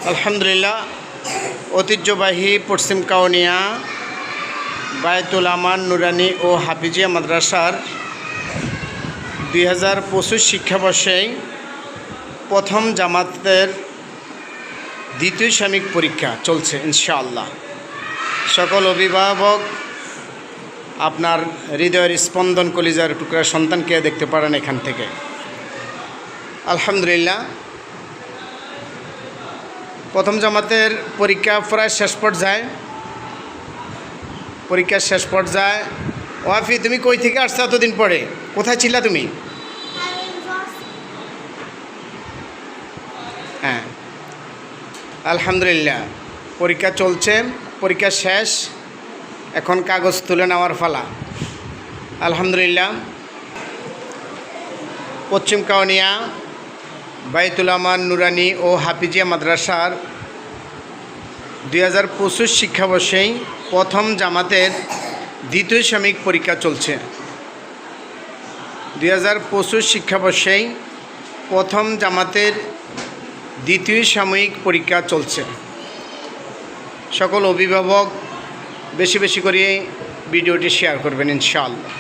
আলহামদুলিল্লাহ, ঐতিহ্যবাহী পশ্চিম কাউনিয়া বায়তুল আমান নুরানি ও হাফিজিয়া মাদ্রাসার 2025 শিক্ষাবর্ষে প্রথম জামাতের দ্বিতীয় সাময়িক পরীক্ষা চলছে ইনশাআল্লাহ। সকল অভিভাবক আপনার হৃদয়ের স্পন্দন কলিজার টুকরা সন্তানকে দেখতে পারেন এখান থেকে। আলহামদুলিল্লাহ, প্রথম জামাতের পরীক্ষা প্রায় শেষ পর্যায়ে। পরীক্ষার শেষ পর্যায়ে। ওয়াফি, তুমি কই থেকে আসছো এতদিন পরে? কোথায় ছিলা তুমি? হ্যাঁ, আলহামদুলিল্লাহ, পরীক্ষা চলছে, পরীক্ষা শেষ, এখন কাগজ তুলে নেওয়ার পালা। আলহামদুলিল্লাহ, পশ্চিম কাউনিয়া বায়তুল আমান নুরানি ও হাফিজিয়া মাদ্রাসার 2025 শিক্ষাবর্ষেই প্রথম জামাতের দ্বিতীয় সাময়িক পরীক্ষা চলছে। 2025 শিক্ষাবর্ষেই প্রথম জামাতের দ্বিতীয় সাময়িক পরীক্ষা চলছে। সকল অভিভাবক বেশি বেশি করে ভিডিওটি শেয়ার করবেন ইনশাআল্লাহ।